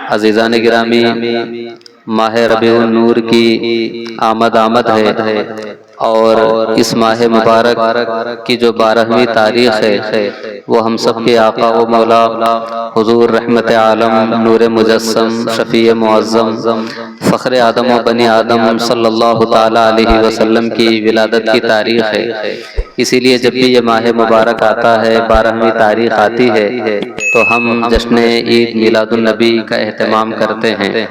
عزیزان گرامی، ماہ ربیع النور کی آمد ہے اور اس ماہ مبارک کی جو 12ویں تاریخ ہے وہ ہم سب کے آقا و مولا حضور رحمت عالم، نور مجسم، شفیع معظم، فخر آدم و بنی آدم صلی اللہ تعالی علیہ وسلم کی ولادت کی تاریخ ہے۔ اسی لیے جب بھی یہ ماہ مبارک آتا ہے، 12ویں تاریخ آتی ہے، تو ہم جشن عید میلاد النبی کا اہتمام کرتے ہیں۔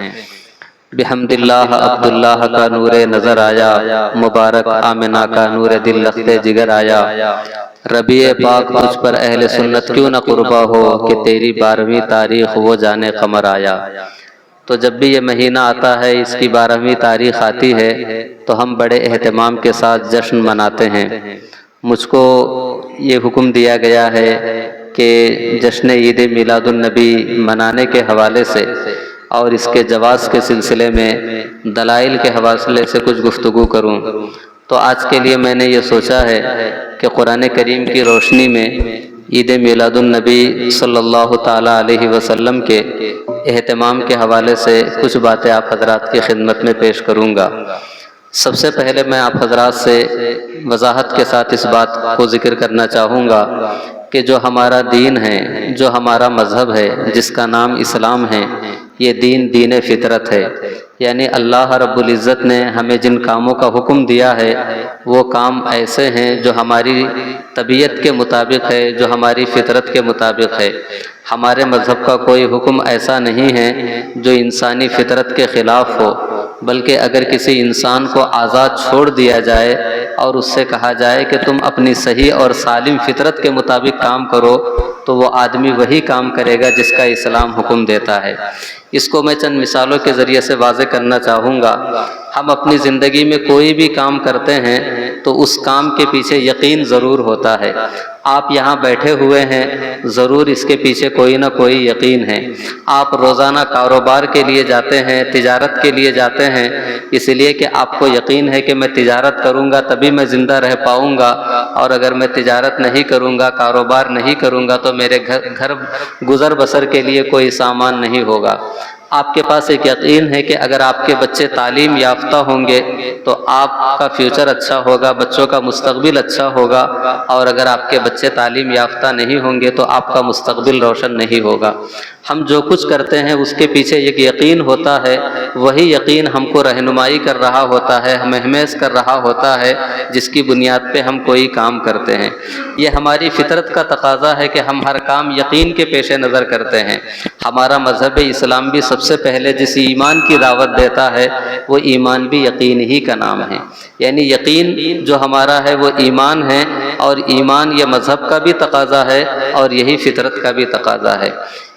بحمد اللہ عبداللہ کا نور نظر آیا، مبارک آمنہ کا نور دل لخت جگر آیا، ربیع پاک تجھ پر اہل سنت کیوں نہ قربا ہو کہ تیری 12ویں تاریخ وہ جانے قمر آیا۔ تو جب بھی یہ مہینہ آتا ہے، اس کی 12ویں تاریخ آتی ہے، تو ہم بڑے اہتمام کے ساتھ جشن مناتے ہیں۔ مجھ کو یہ حکم دیا گیا ہے کہ جشن عید میلاد النبی منانے کے حوالے سے اور اس کے جواز کے سلسلے میں دلائل کے حوالے سے کچھ گفتگو کروں۔ تو آج کے لیے میں نے یہ سوچا ہے کہ قرآن کریم کی روشنی میں عید میلاد النبی صلی اللہ تعالیٰ علیہ وسلم کے اہتمام کے حوالے سے کچھ باتیں آپ حضرات کی خدمت میں پیش کروں گا۔ سب سے پہلے میں آپ حضرات سے وضاحت کے ساتھ اس بات کو ذکر کرنا چاہوں گا کہ جو ہمارا دین ہے، جو ہمارا مذہب ہے، جس کا نام اسلام ہے، یہ دین فطرت ہے۔ یعنی اللہ رب العزت نے ہمیں جن کاموں کا حکم دیا ہے وہ کام ایسے ہیں جو ہماری طبیعت کے مطابق ہے، جو ہماری فطرت کے مطابق ہے۔ ہمارے مذہب کا کوئی حکم ایسا نہیں ہے جو انسانی فطرت کے خلاف ہو، بلکہ اگر کسی انسان کو آزاد چھوڑ دیا جائے اور اس سے کہا جائے کہ تم اپنی صحیح اور سالم فطرت کے مطابق کام کرو، تو وہ آدمی وہی کام کرے گا جس کا اسلام حکم دیتا ہے۔ اس کو میں چند مثالوں کے ذریعے سے واضح کرنا چاہوں گا۔ ہم اپنی زندگی میں کوئی بھی کام کرتے ہیں تو اس کام کے پیچھے یقین ضرور ہوتا ہے۔ آپ یہاں بیٹھے ہوئے ہیں، ضرور اس کے پیچھے کوئی نہ کوئی یقین ہے۔ آپ روزانہ کاروبار کے لیے جاتے ہیں، تجارت کے لیے جاتے ہیں، اس لیے کہ آپ کو یقین ہے کہ میں تجارت کروں گا تبھی میں زندہ رہ پاؤں گا، اور اگر میں تجارت نہیں کروں گا، کاروبار نہیں کروں گا تو میرے گھر گزر بسر کے لیے کوئی سامان نہیں ہوگا۔ آپ کے پاس ایک یقین ہے کہ اگر آپ کے بچے تعلیم یافتہ ہوں گے تو آپ کا فیوچر اچھا ہوگا، بچوں کا مستقبل اچھا ہوگا، اور اگر آپ کے بچے تعلیم یافتہ نہیں ہوں گے تو آپ کا مستقبل روشن نہیں ہوگا۔ ہم جو کچھ کرتے ہیں اس کے پیچھے ایک یقین ہوتا ہے، وہی یقین ہم کو رہنمائی کر رہا ہوتا ہے، ہمیں کر رہا ہوتا ہے، جس کی بنیاد پہ ہم کوئی کام کرتے ہیں۔ یہ ہماری فطرت کا تقاضا ہے کہ ہم ہر کام یقین کے پیش نظر کرتے ہیں۔ ہمارا مذہب اسلام بھی سب سے پہلے جس ایمان کی دعوت دیتا ہے وہ ایمان بھی یقین ہی کا نام ہے۔ یعنی یقین جو ہمارا ہے وہ ایمان ہے، اور ایمان یہ مذہب کا بھی تقاضا ہے اور یہی فطرت کا بھی تقاضا ہے۔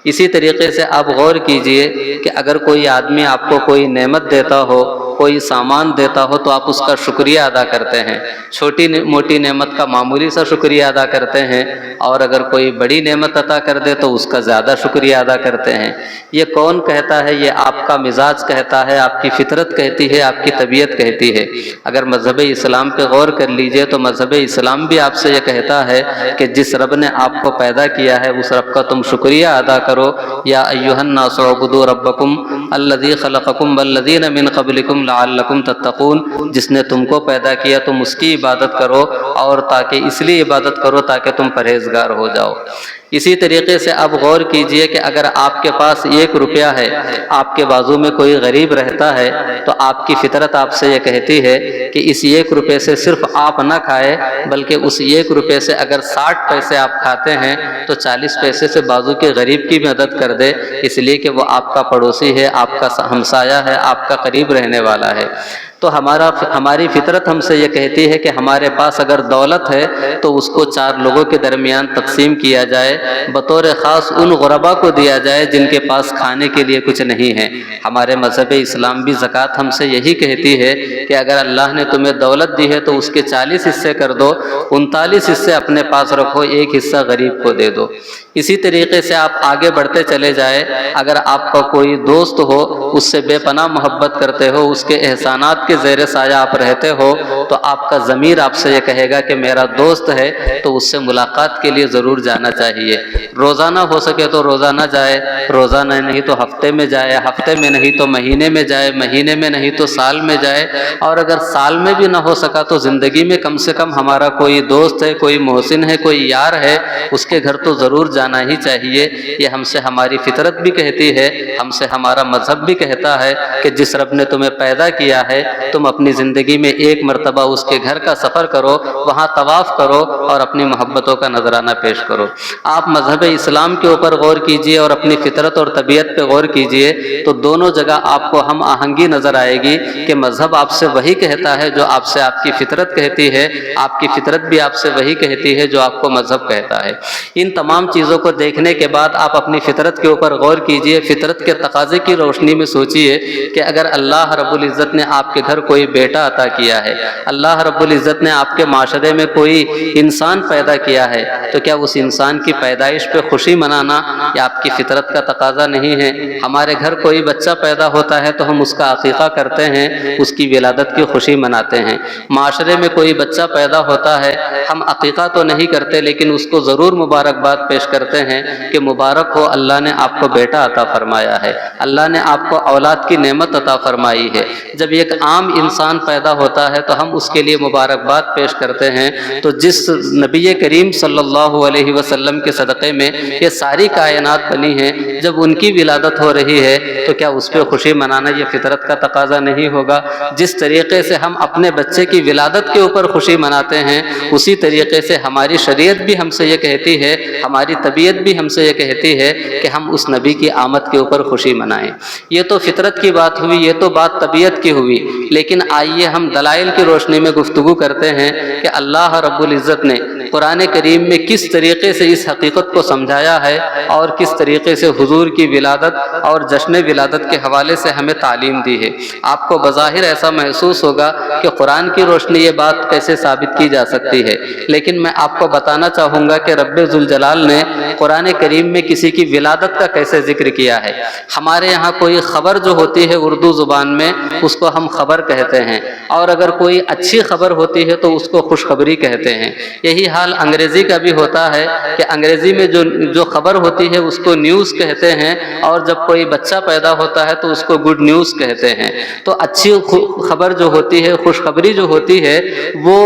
اسی طریقے سے آپ غور کیجئے کہ اگر کوئی آدمی آپ کو کوئی نعمت دیتا ہو، کوئی سامان دیتا ہو تو آپ اس کا شکریہ ادا کرتے ہیں۔ چھوٹی موٹی نعمت کا معمولی سا شکریہ ادا کرتے ہیں، اور اگر کوئی بڑی نعمت عطا کر دے تو اس کا زیادہ شکریہ ادا کرتے ہیں۔ یہ کون کہتا ہے؟ یہ آپ کا مزاج کہتا ہے، آپ کی فطرت کہتی ہے، آپ کی طبیعت کہتی ہے۔ اگر مذہب اسلام پہ غور کر لیجئے تو مذہب اسلام بھی آپ سے یہ کہتا ہے کہ جس رب نے آپ کو پیدا کیا ہے اس رب کا تم شکریہ ادا کرو۔ یا ایھا الناس اعبدوا ربکم الذی خلقکم والذین من قبلکم لعلکم تتقون۔ جس نے تم کو پیدا کیا تم اس کی عبادت کرو، اور تاکہ اس لیے عبادت کرو تاکہ تم پرہیزگار ہو جاؤ۔ اسی طریقے سے آپ غور کیجئے کہ اگر آپ کے پاس 1 روپیہ ہے، آپ کے بازو میں کوئی غریب رہتا ہے، تو آپ کی فطرت آپ سے یہ کہتی ہے کہ اس 1 روپے سے صرف آپ نہ کھائے، بلکہ اس 1 روپے سے اگر 60 پیسے آپ کھاتے ہیں تو 40 پیسے سے بازو کے غریب کی مدد کر دے، اس لیے کہ وہ آپ کا پڑوسی ہے، آپ کا ہمسایہ ہے، آپ کا قریب رہنے والا ہے۔ تو ہماری فطرت ہم سے یہ کہتی ہے کہ ہمارے پاس اگر دولت ہے تو اس کو 4 لوگوں کے درمیان تقسیم کیا جائے، بطور خاص ان غربا کو دیا جائے جن کے پاس کھانے کے لیے کچھ نہیں ہے۔ ہمارے مذہب اسلام بھی زکوٰۃ ہم سے یہی کہتی ہے کہ اگر اللہ نے تمہیں دولت دی ہے تو اس کے 40 حصے کر دو، 39 حصے اپنے پاس رکھو، 1 حصہ غریب کو دے دو۔ اسی طریقے سے آپ آگے بڑھتے چلے جائیں، اگر آپ کا کوئی دوست ہو، اس سے بے پناہ محبت کرتے ہو، اس کے احسانات کے زیر سایہ آپ رہتے ہو، تو آپ کا ضمیر آپ سے یہ کہے گا کہ میرا دوست ہے تو اس سے ملاقات کے لیے ضرور جانا چاہیے۔ روزانہ ہو سکے تو روزانہ جائے، روزانہ نہیں تو ہفتے میں جائے، ہفتے میں نہیں تو مہینے میں جائے، مہینے میں نہیں تو سال میں جائے، اور اگر سال میں بھی نہ ہو سکا تو زندگی میں کم سے کم ہمارا کوئی دوست ہے، کوئی محسن ہے، کوئی یار ہے، اس کے گھر تو ضرور جانا ہی چاہیے۔ یہ ہم سے ہماری فطرت بھی کہتی ہے، ہم سے ہمارا مذہب بھی کہتا ہے کہ جس رب نے تمہیں پیدا کیا ہے تم اپنی زندگی میں ایک مرتبہ اس کے گھر کا سفر کرو، وہاں طواف کرو اور اپنی محبتوں کا نذرانہ پیش کرو۔ آپ مذہب اسلام کے اوپر غور کیجئے اور اپنی فطرت اور طبیعت پہ غور کیجئے تو دونوں جگہ آپ کو ہم آہنگی نظر آئے گی کہ مذہب آپ سے وہی کہتا ہے جو آپ سے آپ کی فطرت کہتی ہے، آپ کی فطرت بھی آپ سے وہی کہتی ہے جو آپ کو مذہب کہتا ہے۔ ان تمام چیزوں کو دیکھنے کے بعد آپ اپنی فطرت کے اوپر غور کیجئے، فطرت کے تقاضے کی روشنی میں سوچئے کہ اگر اللہ رب العزت نے آپ کے گھر کوئی بیٹا عطا کیا ہے، اللہ رب العزت نے آپ کے معاشرے میں کوئی انسان پیدا کیا ہے، تو کیا اس انسان کی پیدائش پہ خوشی منانا یہ آپ کی فطرت کا تقاضا نہیں ہے؟ ہمارے گھر کوئی بچہ پیدا ہوتا ہے تو ہم اس کا عقیقہ کرتے ہیں، اس کی ولادت کی خوشی مناتے ہیں۔ معاشرے میں کوئی بچہ پیدا ہوتا ہے، ہم عقیقہ تو نہیں کرتے لیکن اس کو ضرور مبارکباد پیش کرتے ہیں کہ مبارک ہو، اللہ نے آپ کو بیٹا عطا فرمایا ہے، اللہ نے آپ کو اولاد کی نعمت عطا فرمائی ہے۔ جب ایک عام انسان پیدا ہوتا ہے تو ہم اس کے لیے مبارکباد پیش کرتے ہیں، تو جس نبی کریم صلی اللہ علیہ وسلم کے صدقے میں یہ ساری کائنات بنی ہیں، جب ان کی ولادت ہو رہی ہے تو کیا اس پہ خوشی منانا یہ فطرت کا تقاضا نہیں ہوگا؟ جس طریقے سے ہم اپنے بچے کی ولادت کے اوپر خوشی مناتے ہیں، اسی طریقے سے ہماری شریعت بھی ہم سے یہ کہتی ہے، ہماری طبیعت بھی ہم سے یہ کہتی ہے کہ ہم اس نبی کی آمد کے اوپر خوشی منائیں۔ یہ تو فطرت کی بات ہوئی، یہ تو بات طبیعت کی ہوئی، لیکن آئیے ہم دلائل کی روشنی میں گفتگو کرتے ہیں کہ اللہ رب العزت نے قرآن کریم میں کس طریقے سے اس حقیقت کو سمجھایا ہے اور کس طریقے سے حضور کی ولادت اور جشن ولادت کے حوالے سے ہمیں تعلیم دی ہے۔ آپ کو بظاہر ایسا محسوس ہوگا کہ قرآن کی روشنی یہ بات کیسے ثابت کی جا سکتی ہے، لیکن میں آپ کو بتانا چاہوں گا کہ رب ذوالجلال نے قرآن کریم میں کسی کی ولادت کا کیسے ذکر کیا ہے۔ ہمارے یہاں کوئی خبر جو ہوتی ہے اردو زبان میں اس کو ہم خبر کہتے ہیں، اور اگر کوئی اچھی خبر ہوتی ہے تو اس کو خوشخبری کہتے ہیں۔ یہی حال انگریزی کا بھی ہوتا ہے کہ انگریزی میں جو خبر ہوتی ہے اس کو نیوز کہتے ہیں، اور جب کوئی بچہ پیدا ہوتا ہے تو اس کو گڈ نیوز کہتے ہیں۔ تو اچھی خبر جو ہوتی ہے، خوشخبری جو ہوتی ہے، وہ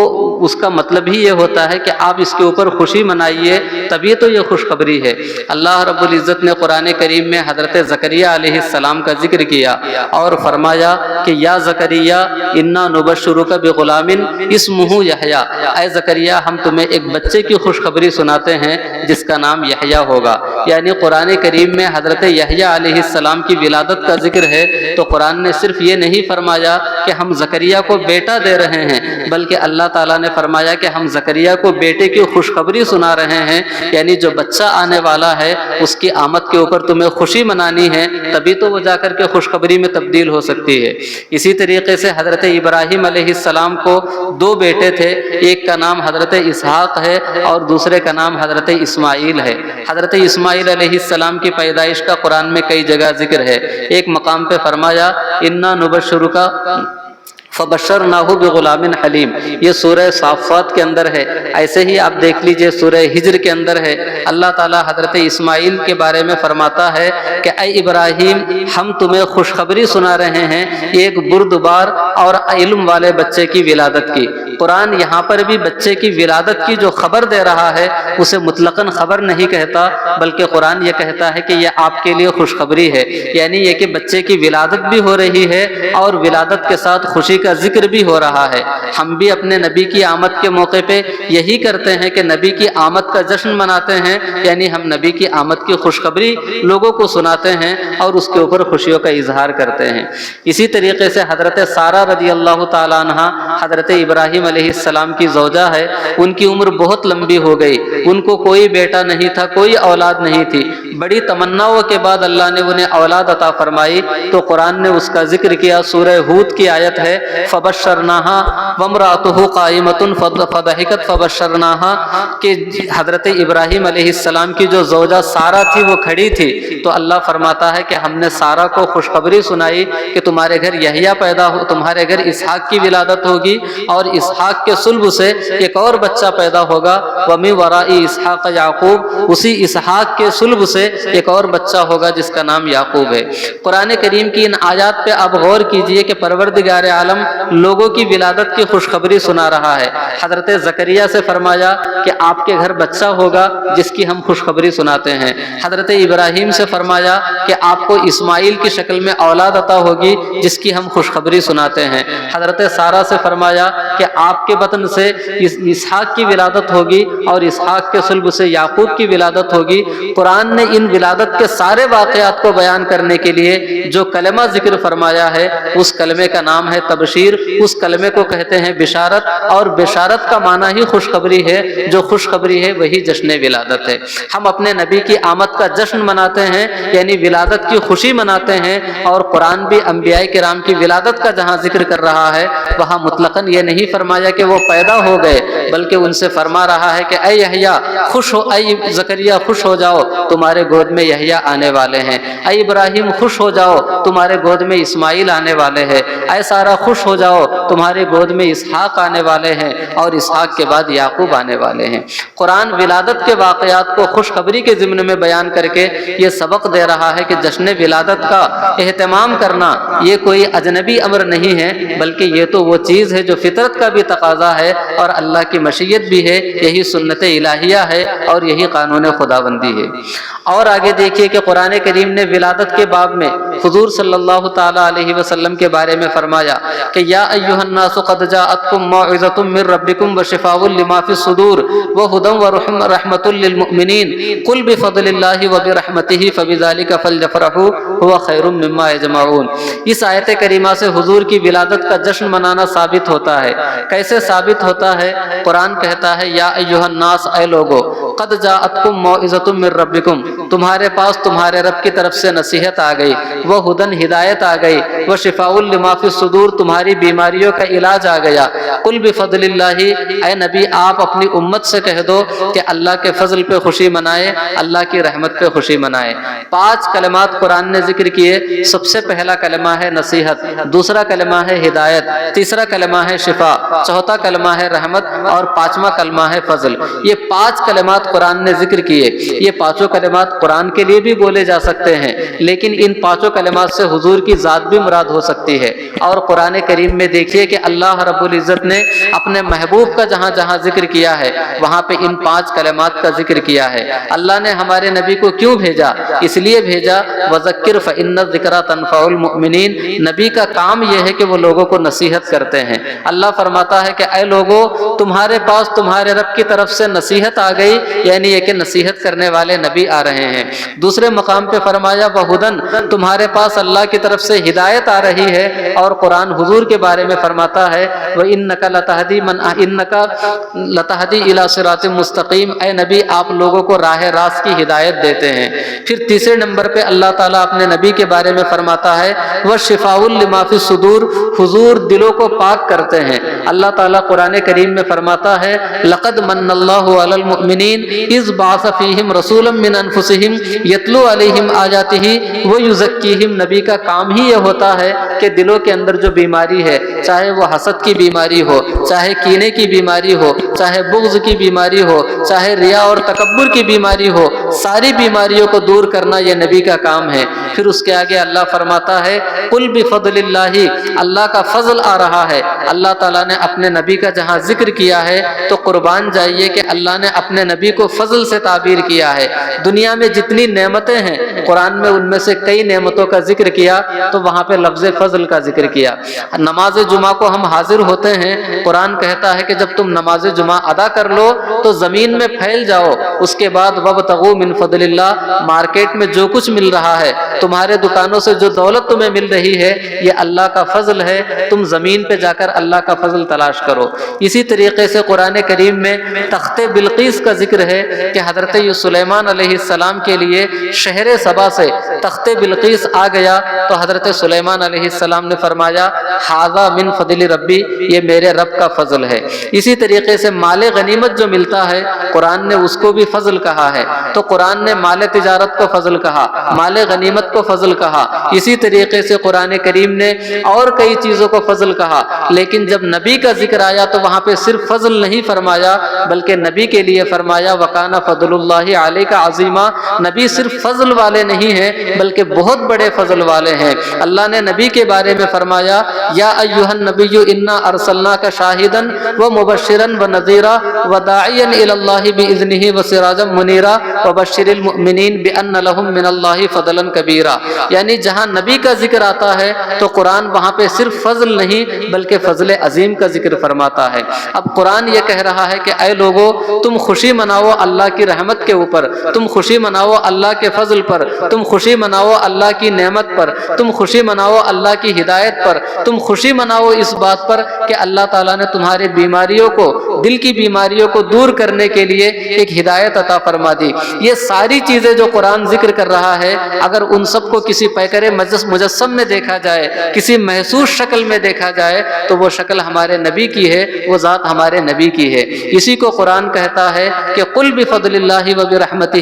اس کا مطلب ہی یہ ہوتا ہے کہ آپ اس کے اوپر خوشی منائیے، تبھی تو یہ خوشخبری ہے۔ اللہ رب العزت نے قرآن کریم میں حضرت زکریا علیہ السلام کا ذکر کیا اور فرمایا کہ یا زکریا انا نبشرک بغلام اسمہ یحییٰ، اے زکریا ہم تمہیں ایک بچے کی خوشخبری سناتے ہیں جس کا نام یحییٰ ہوگا۔ یعنی قرآن کریم میں حضرت یحییٰ علیہ السلام کی ولادت کا ذکر ہے تو قرآن نے صرف یہ نہیں فرمایا کہ ہم زکریا کو بیٹا دے رہے ہیں، بلکہ اللہ تعالیٰ نے فرمایا کہ ہم زکریا کو بیٹے کی خوشخبری سنا رہے ہیں، یعنی جو بچہ آنے والا ہے اس کی آمد کے اوپر تمہیں خوشی منانی ہے، تبھی تو وہ جا کر کے خوشخبری میں تبدیل ہو سکتی ہے۔ اسی طریقے سے حضرت ابراہیم علیہ السلام کو دو بیٹے تھے، ایک کا نام حضرت اسحاق ہے اور دوسرے کا نام حضرت اسماعیل ہے۔ حضرت اسماعیل علیہ السلام کی پیدائش کا قرآن میں کئی جگہ ذکر ہے۔ ایک مقام پہ فرمایا انا نبشرک فبشرناہ بغلام حلیم، یہ سورہ صافات کے اندر ہے۔ ایسے ہی آپ دیکھ لیجئے سورہ ہجر کے اندر ہے، اللہ تعالیٰ حضرت اسماعیل کے بارے میں فرماتا ہے کہ اے ابراہیم ہم تمہیں خوشخبری سنا رہے ہیں ایک بردبار اور علم والے بچے کی ولادت کی۔ قرآن یہاں پر بھی بچے کی ولادت کی جو خبر دے رہا ہے اسے مطلقاً خبر نہیں کہتا، بلکہ قرآن یہ کہتا ہے کہ یہ آپ کے لیے خوشخبری ہے، یعنی یہ کہ بچے کی ولادت بھی ہو رہی ہے اور ولادت کے ساتھ خوشی کا ذکر بھی ہو رہا ہے۔ ہم بھی اپنے نبی کی آمد کے موقع پہ یہی کرتے ہیں کہ نبی کی آمد کا جشن مناتے ہیں، یعنی ہم نبی کی آمد کی خوشخبری لوگوں کو سناتے ہیں اور اس کے اوپر خوشیوں کا اظہار کرتے ہیں۔ اسی طریقے سے حضرت سارہ رضی اللہ تعالیٰ عنہ حضرت ابراہیم علیہ السلام کی زوجہ ہے، ان کی عمر بہت لمبی ہو گئی، ان کو کوئی بیٹا نہیں تھا، کوئی اولاد نہیں تھی۔ بڑی تمناؤں کے بعد اللہ نے انہیں اولاد عطا فرمائی تو قرآن نے اس کا ذکر کیا۔ سورہ ہود کی آیت ہے فبشرناها وامرأته قائمة فضحكت فبشرناها کہ حضرت ابراہیم علیہ السلام کی جو زوجہ سارہ تھی وہ کھڑی تھی، تو اللہ فرماتا ہے کہ ہم نے سارہ کو خوشخبری سنائی کہ تمہارے گھر یحییٰ پیدا ہو، تمہارے گھر اسحاق کی ولادت ہوگی، اور اسحاق کے صلب سے ایک اور بچہ پیدا ہوگا، وَمِن وَرَاءِ اسحاق یعقوب، اسی اسحاق کے صلب سے ایک اور بچہ ہوگا جس کا نام یعقوب ہے۔ قرآن کریم کی ان آیات پہ آپ غور کیجئے کہ پروردگار عالم لوگوں کی ولادت کی خوشخبری سنا رہا ہے۔ حضرت زکریا سے فرمایا کہ آپ کے گھر بچہ ہوگا جس کی ہم خوشخبری سناتے ہیں۔ حضرت ابراہیم سے فرمایا کہ آپ کو اسماعیل کی شکل میں اولاد عطا ہوگی جس کی ہم خوشخبری سناتے ہیں۔ حضرت سارہ سے فرمایا کہ آپ کے بطن سے اسحاق کی ولادت ہوگی اور اسحاق کے صلب سے یعقوب کی ولادت ہوگی۔ قرآن نے ان ولادت کے سارے واقعات کو بیان کرنے کے لیے جو کلمہ ذکر فرمایا ہے اس کلمے کا نام ہے تبشیر، اس کلمے کو کہتے ہیں بشارت، اور بشارت کا معنی ہی خوشخبری ہے، جو خوشخبری ہے وہی جشن ولادت ہے۔ ہم اپنے نبی کی آمد کا جشن مناتے ہیں، یعنی ولادت کی خوشی مناتے ہیں، اور قرآن بھی انبیاء کرام کی ولادت کا جہاں ذکر کر رہا ہے وہاں مطلقاً یہ نہیں فرمایا کہ وہ پیدا ہو گئے، بلکہ ان سے فرما رہا ہے کہ اے یحییٰ خوش ہو، اے زکریا خوش ہو جاؤ، تمہارے گود میں یحییٰ آنے والے ہیں، اے ابراہیم خوش ہو جاؤ، تمہارے گود میں اسماعیل آنے والے ہیں، اے سارہ خوش ہو جاؤ، تمہارے گود میں اسحاق آنے والے ہیں، اور اسحاق کے بعد یعقوب آنے والے ہیں۔ قرآن ولادت کے واقعات کو خوشخبری کے ضمن میں بیان کر کے یہ سبق دے رہا ہے کہ جشن ولادت کا اہتمام کرنا یہ کوئی اجنبی امر نہیں ہے، بلکہ یہ تو وہ چیز ہے جو فطرت کا بھی تقاضا ہے اور اللہ کی مشیت بھی ہے، یہی سنت الہیہ ہے اور یہی قانون خداوندی ہے۔ اور آگے دیکھیے کہ قرآن کریم نے ولادت کے باب میں حضور صلی اللہ تعالی علیہ وسلم کے بارے میں فرمایا کہ یا ایھا الناس قد جاءتکم موعظۃ من ربکم وشفاء لما فی الصدور وہدی ورحمۃ للمؤمنین قل بفضل اللہ وبرحمتہ فبذلک فلیفرحوا هو خیر مما یجمعون۔ اس آیت کریمہ سے حضور کی ولادت کا جشن منانا ثابت ہوتا ہے۔ کیسے ثابت ہوتا ہے؟ قرآن کہتا ہے یا ایھا الناس، اے لوگو، قد جاءتکم موعظۃ من ربکم، تمہارے پاس تمہارے رب کی طرف سے نصیحت آ گئی، وہ ہدن ہدایت آ گئی، وہ شفاء لما فی الصدور تمہاری بیماریوں کا علاج آ گیا۔ قل بفضل اللہ، اے نبی آپ اپنی امت سے کہہ دو کہ اللہ کے فضل پہ خوشی منائے، اللہ کی رحمت پہ خوشی منائے۔ 5 کلمات قرآن نے ذکر کیے۔ سب سے پہلا کلمہ ہے نصیحت، دوسرا کلمہ ہے ہدایت، تیسرا کلمہ ہے شفا، چوتھا کلمہ ہے رحمت، اور 5واں کلمہ ہے فضل۔ یہ 5 کلمات قرآن نے ذکر کیے۔ یہ 5 کلمات قرآن کے لیے بھی بولے جا سکتے ہیں، لیکن ان 5 کلمات سے حضور کی ذات بھی مراد ہو سکتی ہے۔ اور قرآن کریم میں دیکھیے کہ اللہ رب العزت نے اپنے محبوب کا جہاں جہاں ذکر کیا ہے وہاں پہ ان 5 کلمات کا ذکر کیا ہے۔ اللہ نے ہمارے نبی کو کیوں بھیجا؟ اس لیے بھیجا وذکر فإن الذکریٰ تنفع المؤمنین، نبی کا کام یہ ہے کہ وہ لوگوں کو نصیحت کرتے ہیں۔ اللہ فرماتا ہے کہ اے لوگو، تمہارے پاس تمہارے رب کی طرف سے نصیحت آ گئی، یعنی یہ کہ نصیحت کرنے والے نبی آ رہے ہیں۔ دوسرے مقام پہ فرمایا وہدن، تمہارے پاس اللہ کی طرف سے ہدایت آ رہی ہے، اور قرآن حضور کے بارے میں فرماتا ہے وَإِنَّكَ لَتَهْدِي مَنْ إِنَّكَ لَتَهْدِي إِلَى صِرَاطٍ مستقیم، اے نبی آپ لوگوں کو راہ راست کی ہدایت دیتے ہیں۔ پھر تیسرے نمبر پہ اللہ تعالیٰ اپنے نبی کے بارے میں فرماتا ہے وَشِفَاءٌ لِمَا فِي الصُّدُورِ، حضور دلوں کو پاک کرتے ہیں۔ اللہ تعالیٰ قرآن کریم میں فرماتا ہے لَقَدْ مَنَّ اللَّهُ عَلَى الْمُؤْمِنِينَ إِذْ بَعَثَ فِيهِمْ رَسُولًا مِّنْ أَنفُسِهِمْ يَتْلُو عَلَيْهِمْ آيَاتِهِ وَيُزَكِّيهِمْ۔ نبی کا کام ہی یہ ہوتا ہے کہ دلوں کے اندر جو بیماری ہے، چاہے وہ حسد کی بیماری ہو، چاہے کینے کی بیماری ہو، چاہے بغض کی بیماری ہو، چاہے ریا اور تکبر کی بیماری ہو، ساری بیماریوں کو دور کرنا یہ نبی کا کام ہے۔ پھر اس کے آگے اللہ فرماتا ہے قل بفضل اللہ، اللہ کا فضل آ رہا ہے۔ اللہ تعالیٰ نے اپنے نبی کا جہاں ذکر کیا ہے تو قربان جائیے کہ اللہ نے اپنے نبی کو فضل سے تعبیر کیا ہے۔ دنیا میں جتنی نعمتیں ہیں قرآن میں ان میں سے کئی نعمتوں کا ذکر کیا تو وہاں پہ لفظ فضل کا ذکر کیا۔ نماز جمعہ کو ہم حاضر ہوتے ہیں، قرآن کہتا ہے کہ جب تم نماز جمعہ ادا کر لو تو زمین میں پھیل جاؤ، اس کے بعد وابتغوا من فضل اللہ، مارکیٹ میں جو کچھ مل رہا ہے، تمہارے دکانوں سے جو دولت تمہیں مل رہی ہے، یہ اللہ کا فضل ہے، تم زمین پہ جا کر اللہ کا فضل فضل تلاش کرو۔ اسی طریقے سے قرآن کریم میں تخت بلقیس کا ذکر ہے کہ حضرت سلیمان علیہ السلام کے لیے شہر سبا سے تخت بلقیس آ گیا تو حضرت سلیمان علیہ السلام نے فرمایا ھذا من فضل ربی، یہ میرے رب کا فضل ہے۔ اسی طریقے سے مال غنیمت جو ملتا ہے قرآن نے اس کو بھی فضل کہا ہے، تو قرآن نے مال تجارت کو فضل کہا، مال غنیمت کو فضل کہا۔ اسی طریقے سے قرآن کریم نے اور کئی چیزوں کو فضل کہا، لیکن جب نبی کا ذکر آیا تو وہاں پہ صرف فضل نہیں فرمایا بلکہ نبی کے لیے فرمایا وَكَانَ فَضْلُ اللَّهِ عَلَيْكَ عَظِيمًا۔ نبی صرف فضل والے نہیں ہیں بلکہ بہت بڑے فضل والے ہیں۔ اللہ نے نبی کے بارے میں فرمایا یا ایھا النبی انا ارسلناک شاہدا ومبشرا ونذیرا وداعیا الی اللہ باذنہ وسراجا منیرا وبشر المؤمنین بان لهم من اللہ فضلا کبیرا۔ یعنی جہاں نبی کا ذکر آتا ہے تو قرآن وہاں پہ صرف فضل نہیں بلکہ فضل عظیم کا ذکر فرماتا ہے۔ اب قرآن یہ کہہ رہا ہے کہ اے لوگو تم خوشی مناؤ اللہ کی رحمت کے اوپر، تم خوشی مناؤ اللہ کے فضل پر، تم خوشی مناؤ اللہ کی نعمت پر، تم خوشی مناؤ اللہ کی ہدایت پر، تم خوشی مناؤ اس بات پر کہ اللہ تعالیٰ نے تمہاری بیماریوں کو، دل کی بیماریوں کو دور کرنے کے لیے ایک ہدایت عطا فرما دی۔ یہ ساری چیزیں جو قرآن ذکر کر رہا ہے اگر ان سب کو کسی پیکر مجسم میں دیکھا جائے، کسی محسوس شکل میں دیکھا جائے تو وہ شکل ہمارے نبی کی ہے، وہ ذات ہمارے نبی کی ہے۔ اسی کو قرآن کہتا ہے کہ قل بفضل اللہ وبرحمتہ،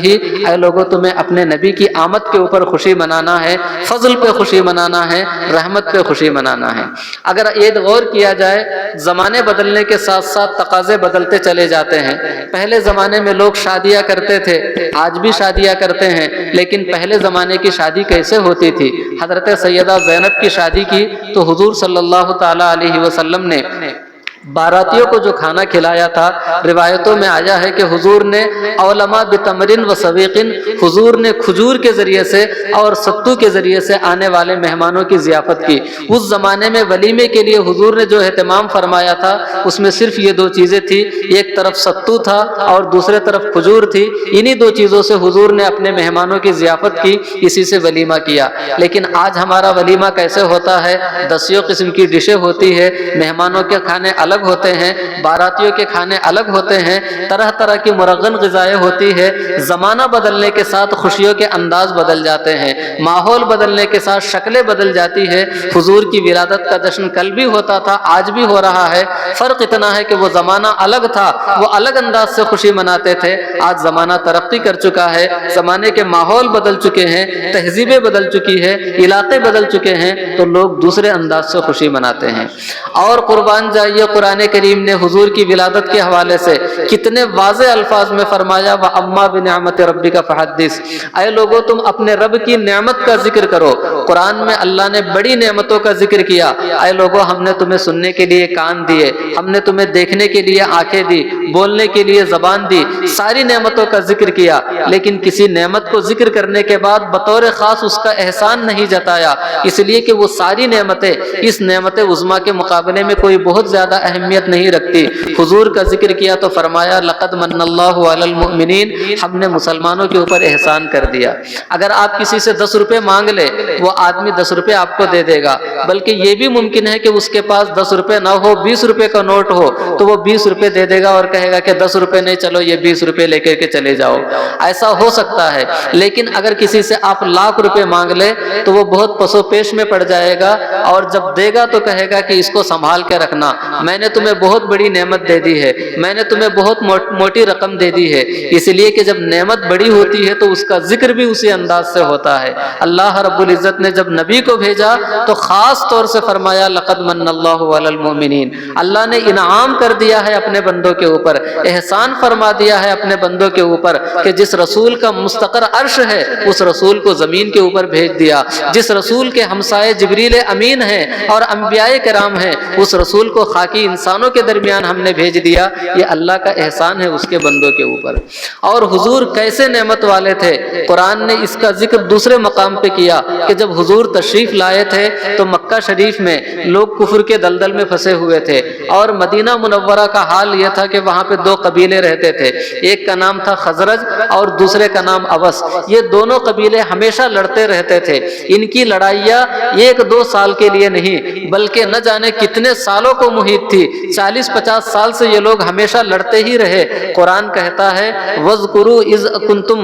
اے لوگوں تمہیں اپنے نبی کی آمد کے اوپر خوشی منانا ہے، فضل پہ خوشی منانا ہے، رحمت پہ خوشی منانا ہے۔ اگر یہ غور کیا جائے زمانے بدلنے کے ساتھ ساتھ تقاضے بدلتے چلے جاتے ہیں۔ پہلے زمانے میں لوگ شادیاں کرتے تھے، آج بھی شادیاں کرتے ہیں، لیکن پہلے زمانے کی شادی کیسے ہوتی تھی؟ حضرت سیدہ زینب کی شادی کی تو حضور صلی اللہ تعالی علیہ وسلم نے باراتیوں کو جو کھانا کھلایا تھا، روایتوں میں آیا ہے کہ حضور نے علماء بتمرن و سویقن، حضور نے کھجور کے ذریعے سے اور ستو کے ذریعے سے آنے والے مہمانوں کی ضیافت کی۔ اس زمانے میں ولیمے کے لیے حضور نے جو اہتمام فرمایا تھا اس میں صرف یہ دو چیزیں تھی، ایک طرف ستو تھا اور دوسرے طرف کھجور تھی۔ انہی دو چیزوں سے حضور نے اپنے مہمانوں کی ضیافت کی، اسی سے ولیمہ کیا۔ لیکن آج ہمارا ولیمہ کیسے ہوتا ہے؟ 10 قسم کی ڈشیں ہوتی ہے، مہمانوں کے کھانے الگ ہوتے ہیں، باراتیوں کے کھانے الگ ہوتے ہیں، طرح طرح کی مرغن غذائیں ہوتی ہے۔ زمانہ بدلنے کے ساتھ خوشیوں کے انداز بدل جاتے ہیں، ماحول بدلنے کے ساتھ شکلیں بدل جاتی ہے۔ حضور کی ولادت کا جشن کل بھی ہوتا تھا، آج بھی ہو رہا ہے، فرق اتنا ہے کہ وہ زمانہ الگ تھا، وہ الگ انداز سے خوشی مناتے تھے۔ آج زمانہ ترقی کر چکا ہے، زمانے کے ماحول بدل چکے ہیں، تہذیبیں بدل چکی ہے، علاقے بدل چکے ہیں، تو لوگ دوسرے انداز سے خوشی مناتے ہیں۔ اور قربان جائیے قرآن کریم نے حضور کی ولادت کے حوالے سے کتنے واضح الفاظ میں فرمایا وَأَمَّا بِنِعْمَتِ رَبِّكَ فَحَدِّثْ، اے لوگوں تم اپنے رب کی نعمت کا ذکر کرو۔ قرآن میں اللہ نے بڑی نعمتوں کا ذکر کیا، اے لوگوں ہم نے تمہیں سننے کے لیے کان دیے، ہم نے تمہیں دیکھنے کے لیے آنکھیں دی، بولنے کے لیے زبان دی، ساری نعمتوں کا ذکر کیا، لیکن کسی نعمت کو ذکر کرنے کے بعد بطور خاص اس کا احسان نہیں جتایا، اس لیے کہ وہ ساری نعمتیں اس نعمت عظمیٰ کے مقابلے میں کوئی بہت زیادہ اہمیت نہیں رکھتی۔ حضور کا ذکر کیا تو فرمایا لقد من اللہ علی المؤمنین، ہم نے مسلمانوں کے اوپر احسان کر دیا۔ اگر آپ کسی سے 10 روپے مانگ لے وہ آدمی 10 روپے آپ کو دے دے گا، بلکہ یہ بھی ممکن ہے کہ اس کے پاس 10 روپے نہ ہو، 20 روپے کا نوٹ ہو تو وہ 20 روپے دے دے گا اور کہے گا کہ 10 روپے نہیں، چلو یہ 20 روپے لے کر کے چلے جاؤ۔ ایسا ہو سکتا ہے، لیکن اگر کسی سے آپ لاکھ روپے مانگ لے تو وہ بہت پس و پیش میں پڑ جائے گا اور جب دے گا تو کہے گا کہ اس کو سنبھال کے رکھنا، میں نے تمہیں بہت بڑی نعمت دے دی ہے، میں نے تمہیں بہت موٹی رقم دے دی ہے۔ اس لیے کہ جب نعمت بڑی ہوتی ہے تو اس کا ذکر بھی اسی انداز سے ہوتا ہے۔ اللہ رب العزت نے جب نبی کو بھیجا تو خاص طور سے فرمایا لقد من اللہ علی المؤمنین، اللہ نے انعام کر دیا ہے اپنے بندوں کے اوپر، احسان فرما دیا ہے اپنے بندوں کے اوپر کہ جس رسول کا مستقر عرش ہے اس رسول کو زمین کے اوپر بھیج دیا، جس رسول کے ہمسائے جبریل امین ہیں اور انبیاء کرام ہیں اس رسول کو خاکی انسانوں کے درمیان ہم نے بھیج دیا۔ یہ اللہ کا احسان ہے اس کے بندوں کے اوپر۔ اور حضور کیسے نعمت والے تھے، قرآن نے اس کا ذکر دوسرے مقام پہ کیا کہ جب حضور تشریف لائے تھے تو مکہ شریف میں لوگ کفر کے دلدل میں پھنسے ہوئے تھے اور مدینہ منورہ کا حال یہ تھا کہ وہاں پہ دو قبیلے رہتے تھے، ایک کا نام تھا خزرج اور دوسرے کا نام اوس۔ یہ دونوں قبیلے ہمیشہ لڑتے رہتے تھے، ان کی لڑائیاں 1-2 سال کے لیے نہیں بلکہ نہ جانے کتنے سالوں کو محیط تھی، 40-50 سال سے یہ لوگ ہمیشہ لڑتے ہی رہے۔ قرآن کہتا ہے وَاذْكُرُوا إِذْ كُنْتُمْ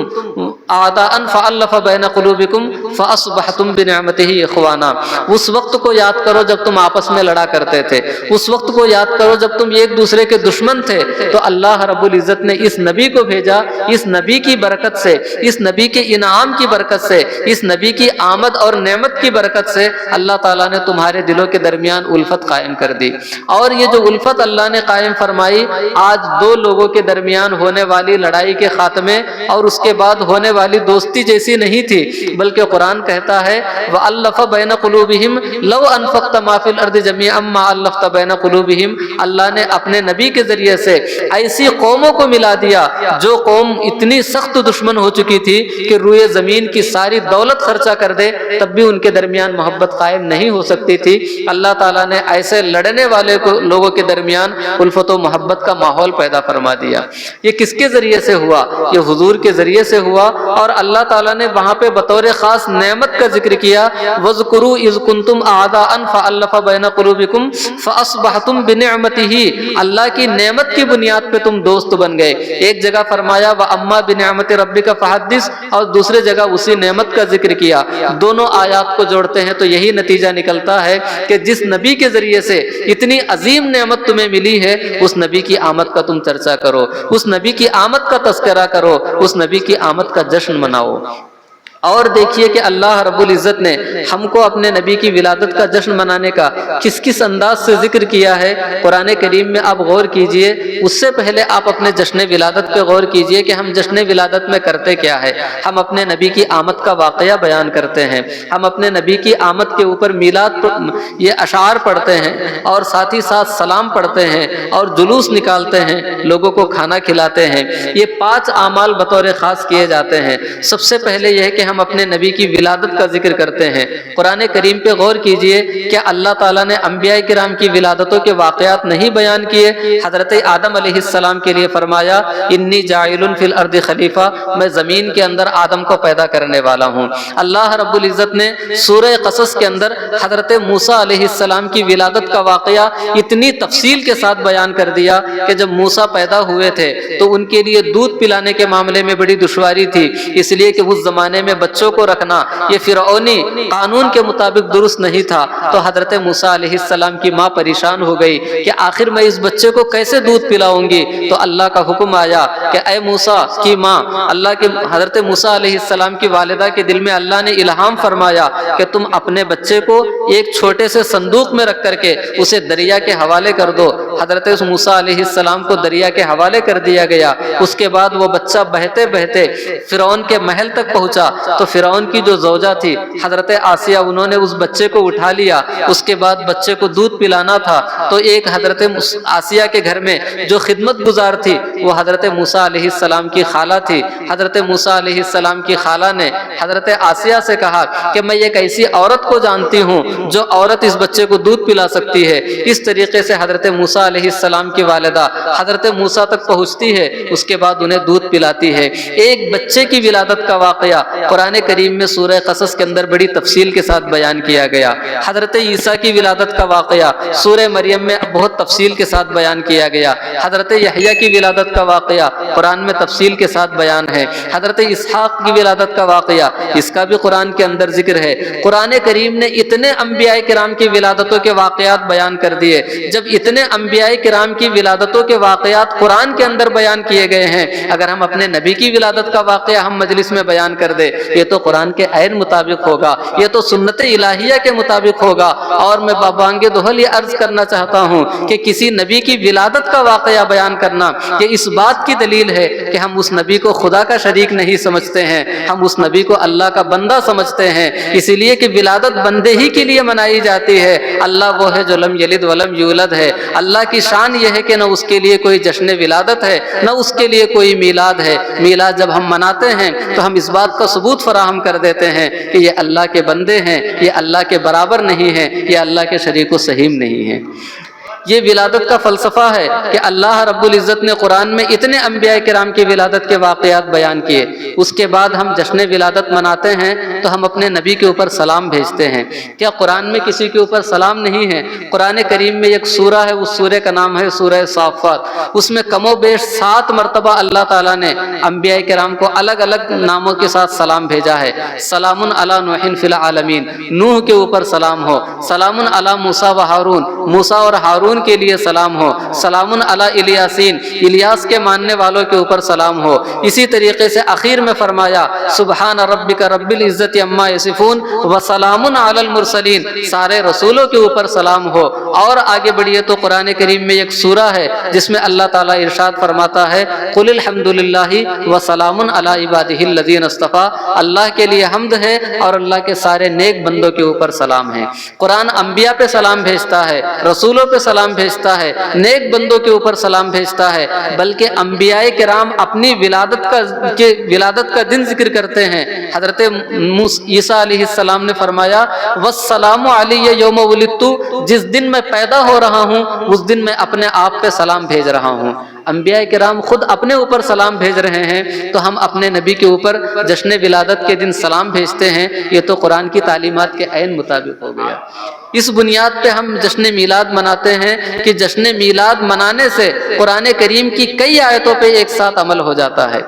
أَعْدَاءً فَأَلَّفَ بَيْنَ قُلُوبِكُمْ فَأَصْبَحْتُمْ بِنِعْمَتِهِ إِخْوَانًا۔ اس وقت کو یاد کرو جب تم آپس میں لڑا کرتے تھے، اس وقت کو یاد کرو جب تم ایک دوسرے کے دشمن تھے، تو اللہ رب العزت نے اس نبی کو بھیجا، اس نبی کی برکت سے، اس نبی کے انعام کی برکت سے، اس نبی کی آمد اور نعمت کی برکت سے اللہ تعالیٰ نے تمہارے دلوں کے درمیان الفت قائم کر دی۔ اور یہ جو الفت اللہ نے قائم فرمائی، آج دو لوگوں کے درمیان ہونے والی لڑائی کے خاتمے اور اس کے بعد ہونے والی دوستی جیسی نہیں تھی، بلکہ قرآن کہتا ہے وَأَلَّفَ بَيْنَ قُلُوبِهِمْ لَوْ أَنفَقْتَ مَا فِي الْأَرْضِ جَمِيعًا مَا أَلَّفْتَ بَيْنَ قُلُوبِهِمْ۔ اللہ نے اپنے نبی کے ذریعے سے ایسی قوموں کو ملا دیا جو قوم اتنی سخت دشمن ہو چکی تھی کہ روئے زمین کی ساری دولت خرچہ کر دے تب بھی ان کے درمیان محبت قائم نہیں ہو سکتی تھی۔ اللہ تعالیٰ نے ایسے لڑنے والے لوگوں کے درمیان الفت و محبت کا ماحول پیدا فرما دیا۔ یہ کس کے ذریعے سے ہوا؟ یہ حضور کے ذریعے سے ہوا، اور اللہ تعالیٰ نے وہاں پہ بطور خاص نعمت کا ذکر کیا وَاذْكُرُوا إِذْ كُنْتُمْ أَعْدَاءً فَأَلَّفَ بَيْنَ قُلُوبِكُمْ فَأَصْبَحْتُمْ بِنِعْمَتِهِ۔ اللہ کی نعمت کی بنیاد پہ تم دوست بن گئے۔ ایک جگہ فرمایا وَأَمَّا بِنِعْمَتِ رَبِّكَ فَحَدِّثْ، اور دوسرے جگہ اسی نعمت کا ذکر کیا۔ دونوں آیات کو جوڑتے ہیں تو یہی نتیجہ نکلتا ہے کہ جس نبی کے ذریعے سے اتنی عظیم نعمت تمہیں ملی ہے، اس نبی کی آمد کا تم چرچا کرو، اس نبی کی آمد کا تذکرہ کرو، اس نبی کی آمد کا جشن مناؤ۔ اور دیکھیے کہ اللہ رب العزت نے ہم کو اپنے نبی کی ولادت کا جشن منانے کا کس کس انداز سے ذکر کیا ہے قرآن کریم میں آپ غور کیجئے۔ اس سے پہلے آپ اپنے جشن ولادت پہ غور کیجئے کہ ہم جشن ولادت میں کرتے کیا ہے۔ ہم اپنے نبی کی آمد کا واقعہ بیان کرتے ہیں، ہم اپنے نبی کی آمد کے اوپر میلاد یہ اشعار پڑھتے ہیں، اور ساتھ ہی ساتھ سلام پڑھتے ہیں اور جلوس نکالتے ہیں، لوگوں کو کھانا کھلاتے ہیں۔ یہ 5 اعمال بطور خاص کیے جاتے ہیں۔ سب سے پہلے یہ ہے کہ ہم اپنے نبی کی ولادت کا ذکر کرتے ہیں۔ قرآن کریم پہ غور کیجئے کہ اللہ تعالیٰ نے انبیاء کرام کی ولادتوں کے واقعات نہیں بیان کیے۔ حضرت آدم علیہ السلام کے لیے فرمایا انی جاعل فی الارض خلیفہ، میں زمین کے اندر آدم کو پیدا کرنے والا ہوں۔ اللہ رب العزت نے سورہ قصص کے اندر حضرت موسیٰ علیہ السلام کی ولادت کا واقعہ اتنی تفصیل کے ساتھ بیان کر دیا کہ جب موسیٰ پیدا ہوئے تھے تو ان کے لیے دودھ پلانے کے معاملے میں بڑی دشواری تھی، اس لیے کہ اس زمانے میں بچوں کو رکھنا یہ فرعونی قانون کے مطابق درست نہیں تھا۔ تو حضرت موسیٰ علیہ السلام کی ماں پریشان ہو گئی کہ آخر میں اس بچے کو کیسے دودھ پلاؤں گی؟ تو اللہ کا حکم آیا کہ اے موسیٰ کی ماں، اللہ کے حضرت موسیٰ علیہ السلام کی والدہ کے دل میں اللہ نے الہام فرمایا کہ تم اپنے بچے کو ایک چھوٹے سے صندوق میں رکھ کر کے اسے دریا کے حوالے کر دو۔ حضرت موسیٰ علیہ السلام کو دریا کے حوالے کر دیا گیا۔ اس کے بعد وہ بچہ بہتے بہتے فرعون کے محل تک پہنچا تو فرعون کی جو زوجہ تھی حضرت آسیہ، انہوں نے اس بچے کو اٹھا لیا۔ اس کے بعد بچے کو دودھ پلانا تھا تو ایک حضرت آسیہ کے گھر میں جو خدمت گزار تھی وہ حضرت موسیٰ علیہ السلام کی خالہ تھی۔ حضرت موسیٰ علیہ السلام کی خالہ نے حضرت آسیہ سے کہا کہ میں ایک ایسی عورت کو جانتی ہوں جو عورت اس بچے کو دودھ پلا سکتی ہے۔ اس طریقے سے حضرت موسیٰ علیہ السلام کی والدہ حضرت موسیٰ تک پہنچتی ہے، اس کے بعد انہیں دودھ پلاتی ہے۔ ایک بچے کی ولادت کا واقعہ قرآن کریم میں سورہ قصص کے اندر بڑی تفصیل کے ساتھ بیان کیا گیا۔ حضرت عیسیٰ کی ولادت کا واقعہ سورہ مریم میں بہت تفصیل کے ساتھ بیان کیا گیا۔ حضرت یحییٰ کی ولادت کا واقعہ قرآن میں تفصیل کے ساتھ بیان ہے۔ حضرت اسحاق کی ولادت کا واقعہ اس کا بھی قرآن کے اندر ذکر ہے۔ قرآن کریم نے اتنے انبیاء کرام کی ولادتوں کے واقعات بیان کر دیے۔ جب اتنے انبیاء کرام کی ولادتوں کے واقعات قرآن کے اندر بیان کیے گئے ہیں، اگر ہم اپنے نبی کی ولادت کا واقعہ ہم مجلس میں بیان کر دیں، یہ تو قرآن کے عین مطابق ہوگا، یہ تو سنت الہیہ کے مطابق ہوگا۔ اور میں بابانگ دہل یہ عرض کرنا چاہتا ہوں کہ کسی نبی کی ولادت کا واقعہ بیان کرنا یہ اس بات کی دلیل ہے کہ ہم اس نبی کو خدا کا شریک نہیں سمجھتے ہیں، ہم اس نبی کو اللہ کا بندہ سمجھتے ہیں۔ اسی لیے کہ ولادت بندے ہی کے لیے منائی جاتی ہے۔ اللہ وہ ہے جو لم یلد ولم یولد ہے۔ اللہ کی شان یہ ہے کہ نہ اس کے لیے کوئی جشن ولادت ہے، نہ اس کے لیے کوئی میلاد ہے۔ میلاد جب ہم مناتے ہیں تو ہم اس بات کا ثبوت فراہم کر دیتے ہیں کہ یہ اللہ کے بندے ہیں، یہ اللہ کے برابر نہیں ہیں، یہ اللہ کے شریک و سہیم نہیں ہیں۔ یہ ولادت کا فلسفہ ہے کہ اللہ رب العزت نے قرآن میں اتنے انبیاء کرام کی ولادت کے واقعات بیان کیے، اس کے بعد ہم جشن ولادت مناتے ہیں تو ہم اپنے نبی کے اوپر سلام بھیجتے ہیں۔ کیا قرآن میں کسی کے اوپر سلام نہیں ہے؟ قرآن کریم میں ایک سورہ ہے، اس سورہ کا نام ہے سورہ صافات، اس میں کم و بیش 7 مرتبہ اللہ تعالیٰ نے انبیاء کرام کو الگ الگ ناموں کے ساتھ سلام بھیجا ہے۔ سلام علی نوح فی العالمین، نوح کے اوپر سلام ہو۔ سلام علی موسیٰ و ہارون، موسیٰ اور ہارون کے لیے سلام ہو۔ سلام علی الیاسین، الیاس کے ماننے والوں کے اوپر سلام ہو۔ اسی طریقے سے آخر میں فرمایا سبحان ربک رب العزت عما یصفون وسلام علی المرسلین، سارے رسولوں کے اوپر سلام ہو۔ اور آگے بڑھیے تو قرآن کریم میں ایک سورہ ہے جس میں اللہ تعالیٰ ارشاد فرماتا ہے قل الحمد للہ وسلام علی عبادہ الذین اصطفیٰ، اللہ کے لیے حمد ہے اور اللہ کے سارے نیک بندوں کے اوپر سلام ہے۔ قرآن انبیاء پہ سلام بھیجتا ہے، رسولوں پہ سلام بھیجتا ہے، نیک بندوں کے اوپر سلام بھیجتا ہے، بلکہ انبیاء کرام اپنی ولادت کا دن ذکر کرتے ہیں۔ حضرت عیسیٰ علیہ السلام نے فرمایا والسلام علی یوم ولدت، جس دن میں پیدا ہو رہا ہوں اس دن میں اپنے آپ پہ سلام بھیج رہا ہوں۔ انبیاء کرام خود اپنے اوپر سلام بھیج رہے ہیں تو ہم اپنے نبی کے اوپر جشن ولادت کے دن سلام بھیجتے ہیں، یہ تو قرآن کی تعلیمات کے عین مطابق ہو گیا۔ اس بنیاد پہ ہم جشن میلاد مناتے ہیں کہ جشن میلاد منانے سے قرآن کریم کی کئی آیتوں پہ ایک ساتھ عمل ہو جاتا ہے۔